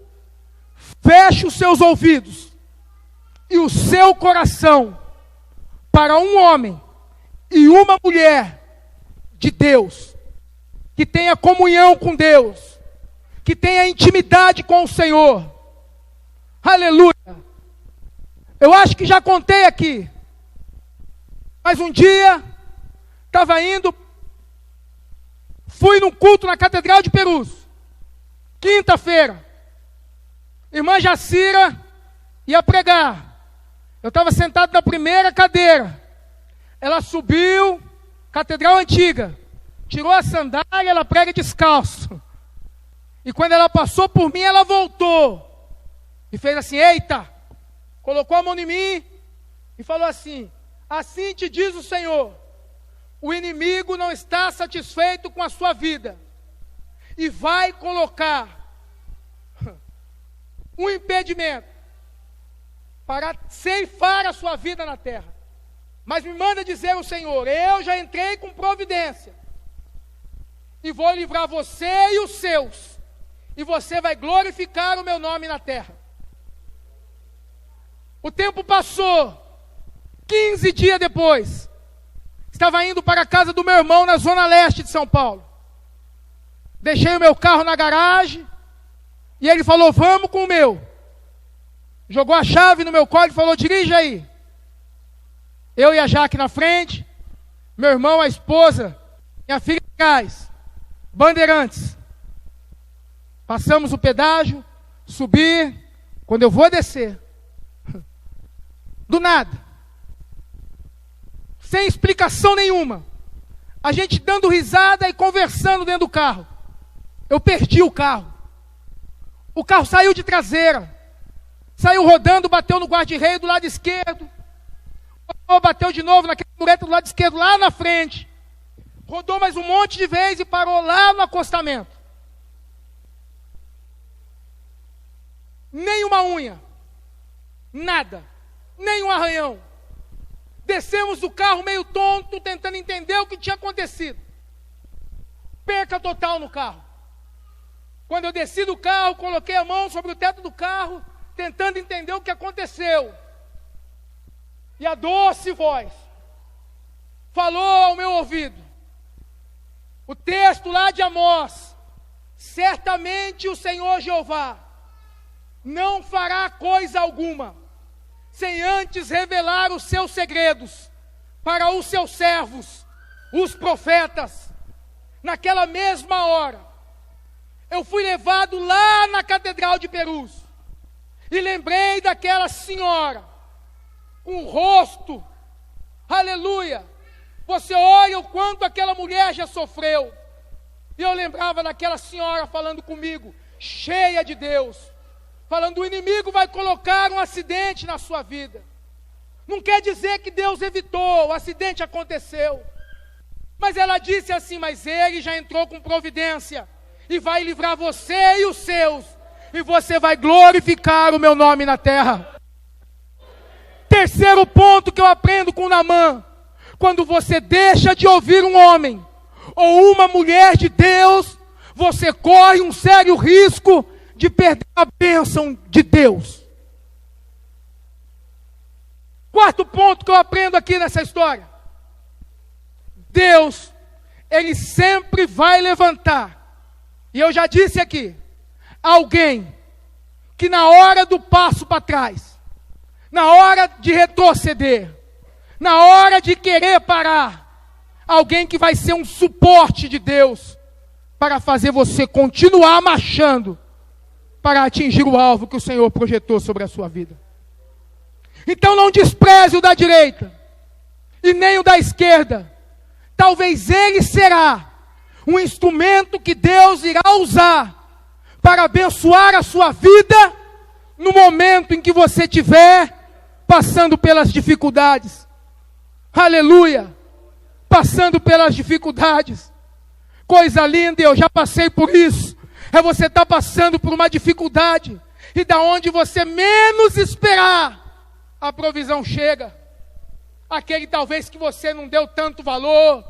feche os seus ouvidos e o seu coração para um homem e uma mulher de Deus, que tenha comunhão com Deus, que tenha intimidade com o Senhor. Aleluia. Eu acho que já contei aqui, mas um dia estava indo, fui num culto na Catedral de Perus, quinta-feira. Irmã Jacira ia pregar. Eu estava sentado na primeira cadeira. Ela subiu, Catedral Antiga, tirou a sandália, ela prega descalço. E quando ela passou por mim, ela voltou e fez assim, eita, colocou a mão em mim e falou assim, assim te diz o Senhor, o inimigo não está satisfeito com a sua vida e vai colocar um impedimento para ceifar a sua vida na terra. Mas me manda dizer o Senhor, eu já entrei com providência e vou livrar você e os seus, e você vai glorificar o meu nome na terra. O tempo passou, 15 dias depois, estava indo para a casa do meu irmão na zona leste de São Paulo. Deixei o meu carro na garagem. E ele falou, vamos com o meu. Jogou a chave no meu colo e falou, dirige aí. Eu e a Jaque na frente. Meu irmão, a esposa, minha filha atrás. Bandeirantes. Passamos o pedágio, subi. Quando eu vou descer, do nada, sem explicação nenhuma, a gente dando risada e conversando dentro do carro. Eu perdi o carro. O carro saiu de traseira, saiu rodando, bateu no guarda-reio do lado esquerdo, bateu de novo naquela mureta do lado esquerdo, lá na frente, rodou mais um monte de vezes e parou lá no acostamento. Nem uma unha, nada, nem um arranhão. Descemos do carro meio tonto, tentando entender o que tinha acontecido. Perca total no carro. Quando eu desci do carro, coloquei a mão sobre o teto do carro, tentando entender o que aconteceu. E a doce voz falou ao meu ouvido, o texto lá de Amós: certamente o Senhor Jeová não fará coisa alguma, sem antes revelar os seus segredos para os seus servos, os profetas. Naquela mesma hora, eu fui levado lá na Catedral de Perus, e lembrei daquela senhora, com o rosto, aleluia, você olha o quanto aquela mulher já sofreu, e eu lembrava daquela senhora falando comigo, cheia de Deus, falando, o inimigo vai colocar um acidente na sua vida. Não quer dizer que Deus evitou, o acidente aconteceu. Mas ela disse assim, mas ele já entrou com providência, e vai livrar você e os seus, e você vai glorificar o meu nome na terra. Terceiro ponto que eu aprendo com Naamã: quando você deixa de ouvir um homem, ou uma mulher de Deus, você corre um sério risco de perder a bênção de Deus. Quarto ponto que eu aprendo aqui nessa história: Deus, Ele sempre vai levantar, e eu já disse aqui, alguém que na hora do passo para trás, na hora de retroceder, na hora de querer parar, alguém que vai ser um suporte de Deus, para fazer você continuar marchando, para atingir o alvo que o Senhor projetou sobre a sua vida. Então não despreze o da direita, e nem o da esquerda. Talvez ele será um instrumento que Deus irá usar para abençoar a sua vida no momento em que você estiver passando pelas dificuldades. Aleluia! Passando pelas dificuldades. Coisa linda, eu já passei por isso. É você estar passando por uma dificuldade, e da onde você menos esperar, a provisão chega. Aquele talvez que você não deu tanto valor,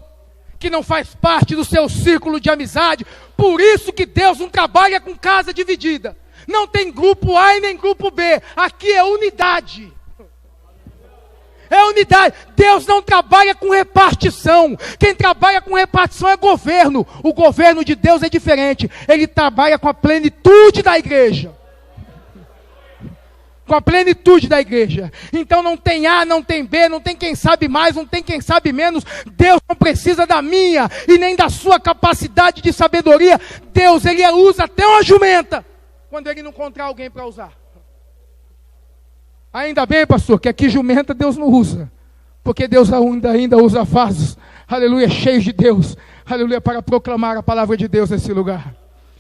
que não faz parte do seu círculo de amizade. Por isso que Deus não trabalha com casa dividida. Não tem grupo A e nem grupo B. Aqui é unidade. É unidade. Deus não trabalha com repartição. Quem trabalha com repartição é governo. O governo de Deus é diferente. Ele trabalha com a plenitude da igreja. Com a plenitude da igreja. Então não tem A, não tem B, não tem quem sabe mais, não tem quem sabe menos. Deus não precisa da minha e nem da sua capacidade de sabedoria. Deus, Ele usa até uma jumenta, quando Ele não encontrar alguém para usar. Ainda bem, pastor, que aqui jumenta Deus não usa, porque Deus ainda usa vasos, aleluia, cheios de Deus, aleluia, para proclamar a palavra de Deus nesse lugar.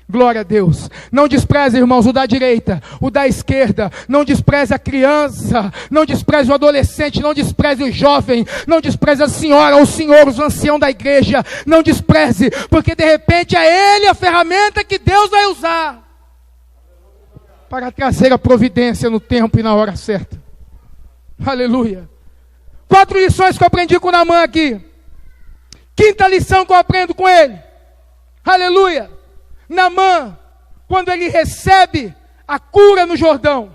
Glória a Deus. Não despreze, irmãos, o da direita, o da esquerda. Não despreze a criança, não despreze o adolescente, não despreze o jovem, não despreze a senhora ou o senhor, os anciãos da igreja. Não despreze, porque de repente é ele a ferramenta que Deus vai usar para trazer a providência no tempo e na hora certa. Aleluia. 4 lições que eu aprendi com Naamã aqui. Quinta lição que eu aprendo com ele. Aleluia. Naamã, quando ele recebe a cura no Jordão,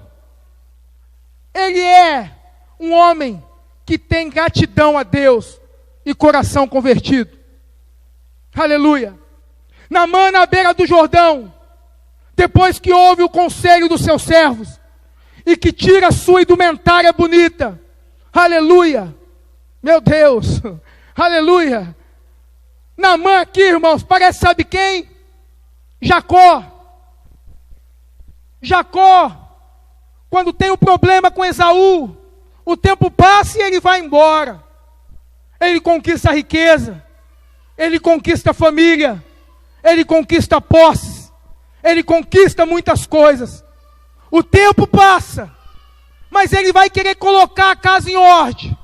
ele é um homem que tem gratidão a Deus e coração convertido. Aleluia. Naamã na beira do Jordão, depois que ouve o conselho dos seus servos, e que tira a sua indumentária bonita, aleluia, meu Deus, aleluia. Naamã aqui, irmãos, parece, sabe quem? Jacó, quando tem um problema com Esaú, o tempo passa e ele vai embora, ele conquista a riqueza, ele conquista a família, ele conquista posses, ele conquista muitas coisas, o tempo passa, mas ele vai querer colocar a casa em ordem,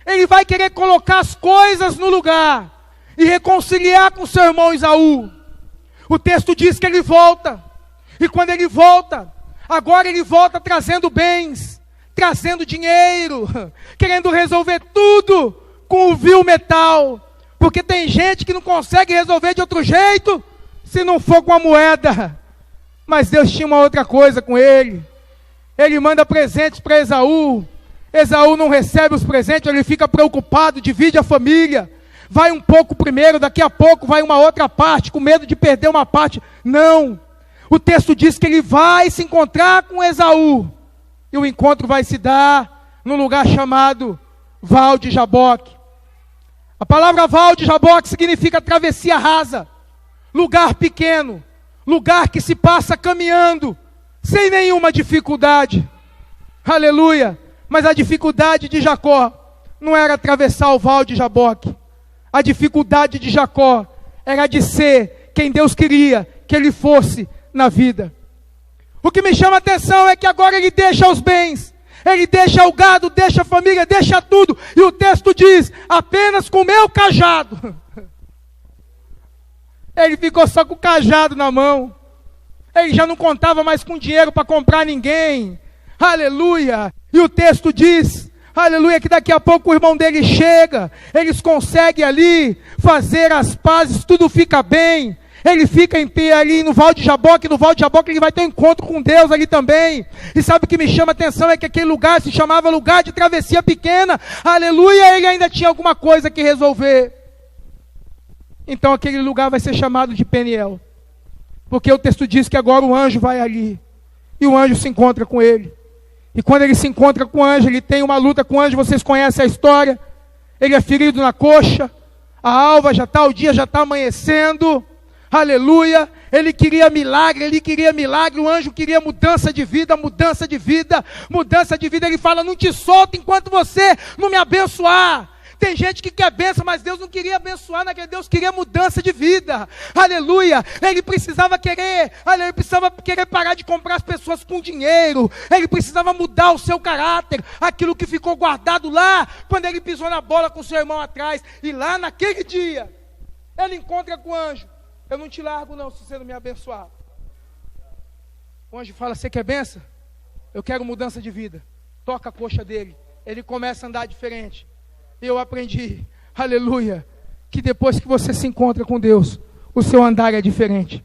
ele vai querer colocar as coisas no lugar, e reconciliar com seu irmão Esaú. O texto diz que ele volta, e quando ele volta, agora ele volta trazendo bens, trazendo dinheiro, querendo resolver tudo com o vil metal, porque tem gente que não consegue resolver de outro jeito, se não for com a moeda. Mas Deus tinha uma outra coisa com ele. Ele manda presentes para Esaú, Esaú não recebe os presentes, ele fica preocupado, divide a família, vai um pouco primeiro, daqui a pouco vai uma outra parte, com medo de perder uma parte. Não, o texto diz que ele vai se encontrar com Esaú, e o encontro vai se dar num lugar chamado Val de Jaboque. A palavra Val de Jaboque significa travessia rasa, lugar pequeno, lugar que se passa caminhando, sem nenhuma dificuldade, aleluia. Mas a dificuldade de Jacó não era atravessar o Val de Jaboque, a dificuldade de Jacó era de ser quem Deus queria que ele fosse na vida. O que me chama a atenção é que agora ele deixa os bens, ele deixa o gado, deixa a família, deixa tudo, e o texto diz, apenas com o meu cajado. Ele ficou só com o cajado na mão, ele já não contava mais com dinheiro para comprar ninguém, aleluia. E o texto diz, aleluia, que daqui a pouco o irmão dele chega, eles conseguem ali fazer as pazes, tudo fica bem. Ele fica em pé ali no Val de Jaboque, ele vai ter um encontro com Deus ali também. E sabe o que me chama a atenção é que aquele lugar se chamava lugar de travessia pequena, aleluia, ele ainda tinha alguma coisa que resolver. Então aquele lugar vai ser chamado de Peniel, porque o texto diz que agora o anjo vai ali, e o anjo se encontra com ele. E quando ele se encontra com o anjo, ele tem uma luta com o anjo, vocês conhecem a história, ele é ferido na coxa, a alva já está, o dia já está amanhecendo, aleluia, ele queria milagre, o anjo queria mudança de vida, ele fala, não te solto enquanto você não me abençoar. Tem gente que quer bênção, mas Deus não queria abençoar, Deus queria mudança de vida, aleluia. Ele precisava querer parar de comprar as pessoas com dinheiro, ele precisava mudar o seu caráter, aquilo que ficou guardado lá, quando ele pisou na bola com seu irmão atrás, e lá naquele dia, ele encontra com o anjo, eu não te largo não, se você não me abençoar. O anjo fala, você quer bênção? Eu quero mudança de vida. Toca a coxa dele, ele começa a andar diferente. Eu aprendi, aleluia, que depois que você se encontra com Deus, o seu andar é diferente,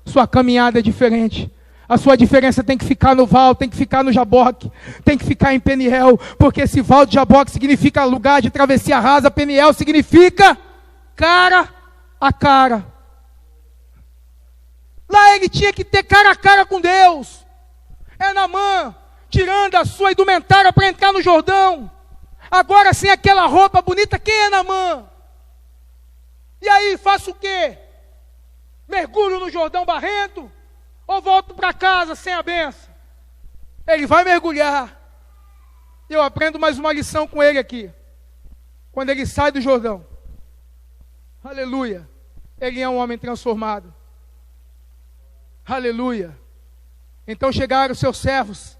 sua caminhada é diferente. A sua diferença tem que ficar no Val, tem que ficar no Jaboque, tem que ficar em Peniel, porque esse Val de Jaboque significa lugar de travessia rasa, Peniel significa cara a cara. Lá ele tinha que ter cara a cara com Deus. É Naamã tirando a sua indumentária para entrar no Jordão. Agora sem aquela roupa bonita, quem é Naamã? E aí, faço o quê? Mergulho no Jordão barrento? Ou volto para casa sem a benção? Ele vai mergulhar. Eu aprendo mais uma lição com ele aqui. Quando ele sai do Jordão, aleluia, ele é um homem transformado. Aleluia. Então chegaram os seus servos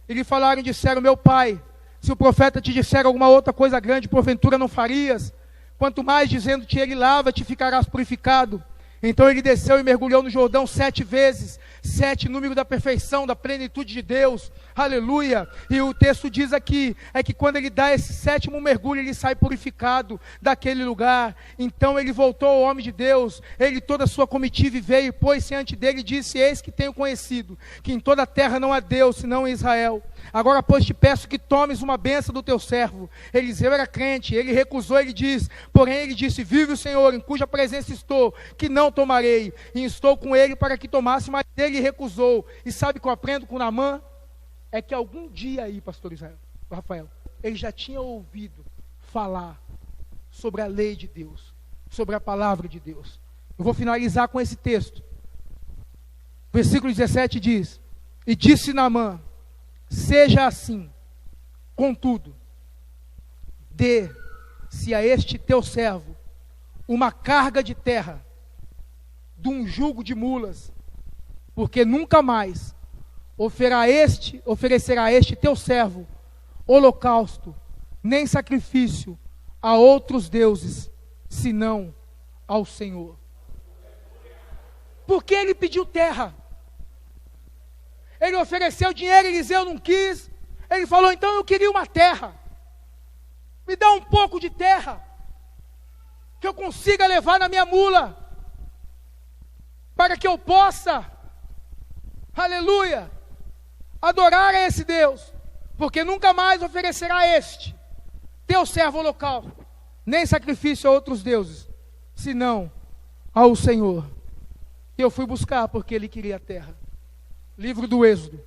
e lhe falaram e disseram, meu pai, se o profeta te disser alguma outra coisa grande, porventura não farias? Quanto mais dizendo-te ele, lava-te, ficarás purificado. Então ele desceu e mergulhou no Jordão 7 vezes. 7, número da perfeição, da plenitude de Deus, aleluia. E o texto diz aqui, é que quando ele dá esse 7º mergulho, ele sai purificado daquele lugar. Então ele voltou ao homem de Deus, ele toda a sua comitiva veio e pôs-se ante dele e disse: eis que tenho conhecido, que em toda a terra não há Deus, senão em Israel. Agora, pois, te peço que tomes uma bênção do teu servo. Eliseu era crente, ele recusou, ele diz, porém ele disse: vive o Senhor, em cuja presença estou, que não tomarei. E estou com ele para que tomasse, mas ele recusou. E sabe o que eu aprendo com Naamã? É que algum dia aí, pastor Rafael, ele já tinha ouvido falar sobre a lei de Deus, sobre a palavra de Deus. Eu vou finalizar com esse texto. Versículo 17 diz: e disse Naamã: seja assim, contudo, dê-se a este teu servo uma carga de terra, de um jugo de mulas, porque nunca mais oferecerá este teu servo holocausto, nem sacrifício a outros deuses, senão ao Senhor. Porque ele pediu terra. Ele ofereceu dinheiro, Eliseu não quis. Ele falou: então eu queria uma terra. Me dá um pouco de terra, que eu consiga levar na minha mula, para que eu possa, aleluia, adorar a esse Deus. Porque nunca mais oferecerá este teu servo holocausto, nem sacrifício a outros deuses, senão ao Senhor. E eu fui buscar porque ele queria a terra. Livro do Êxodo,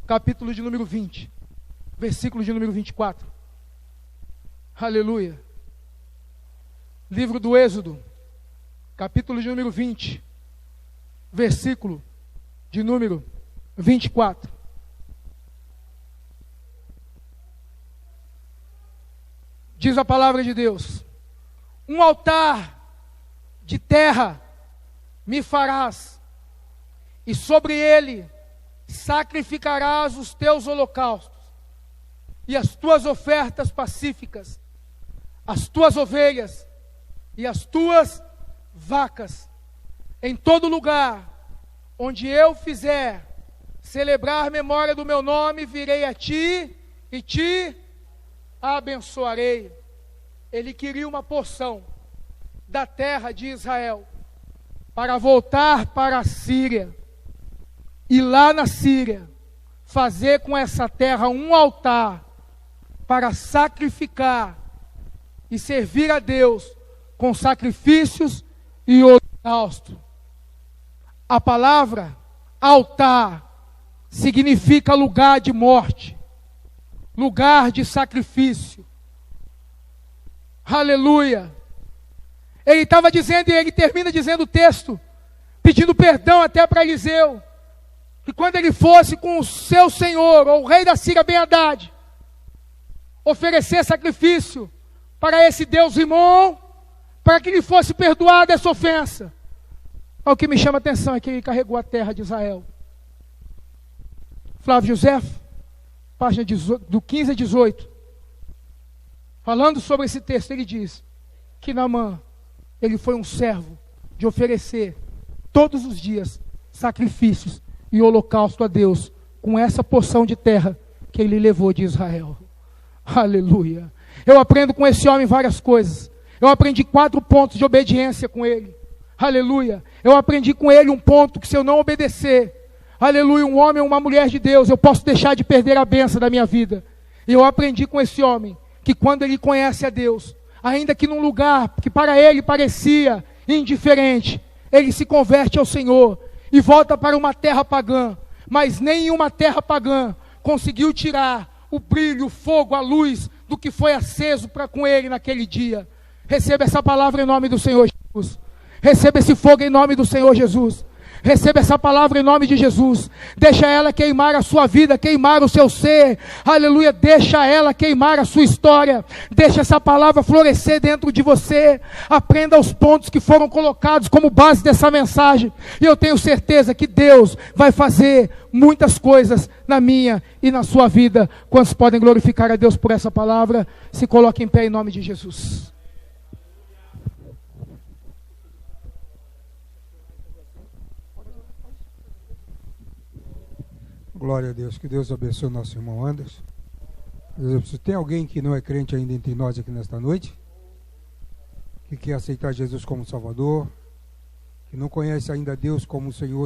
capítulo de número 20, versículo de número 24. Aleluia. Livro do Êxodo, capítulo de número 20, versículo de número 24. Diz a palavra de Deus: um altar de terra me farás, e sobre ele sacrificarás os teus holocaustos, e as tuas ofertas pacíficas, as tuas ovelhas e as tuas vacas. Em todo lugar onde eu fizer celebrar memória do meu nome, virei a ti e te abençoarei. Ele queria uma porção da terra de Israel para voltar para a Síria, e lá na Síria fazer com essa terra um altar para sacrificar e servir a Deus com sacrifícios e holocausto. A palavra altar significa lugar de morte, lugar de sacrifício. Aleluia. Ele estava dizendo, e ele termina dizendo o texto, pedindo perdão até para Eliseu, que quando ele fosse com o seu senhor, ou o rei da Síria, Ben-Hadad, oferecer sacrifício para esse Deus Rimon, para que lhe fosse perdoada essa ofensa. O que me chama a atenção é que ele carregou a terra de Israel. Flávio José, página do 15 a 18, falando sobre esse texto, ele diz que Naamã, ele foi um servo de oferecer todos os dias sacrifícios e holocausto a Deus, com essa porção de terra que ele levou de Israel. Aleluia. Eu aprendo com esse homem várias coisas. Eu aprendi 4 pontos de obediência com ele. Aleluia. Eu aprendi com ele um ponto que, se eu não obedecer, aleluia, um homem ou uma mulher de Deus, eu posso deixar de perder a bênção da minha vida. E eu aprendi com esse homem que, quando ele conhece a Deus, ainda que num lugar que para ele parecia indiferente, ele se converte ao Senhor e volta para uma terra pagã. Mas nenhuma terra pagã conseguiu tirar o brilho, o fogo, a luz do que foi aceso com ele naquele dia. Receba essa palavra em nome do Senhor Jesus. Receba esse fogo em nome do Senhor Jesus. Receba essa palavra em nome de Jesus. Deixa ela queimar a sua vida, queimar o seu ser. Aleluia. Deixa ela queimar a sua história. Deixa essa palavra florescer dentro de você. Aprenda os pontos que foram colocados como base dessa mensagem. E eu tenho certeza que Deus vai fazer muitas coisas na minha e na sua vida. Quantos podem glorificar a Deus por essa palavra? Se coloque em pé em nome de Jesus. Glória a Deus. Que Deus abençoe o nosso irmão Anderson. Se tem alguém que não é crente ainda entre nós aqui nesta noite, que quer aceitar Jesus como Salvador, que não conhece ainda Deus como o Senhor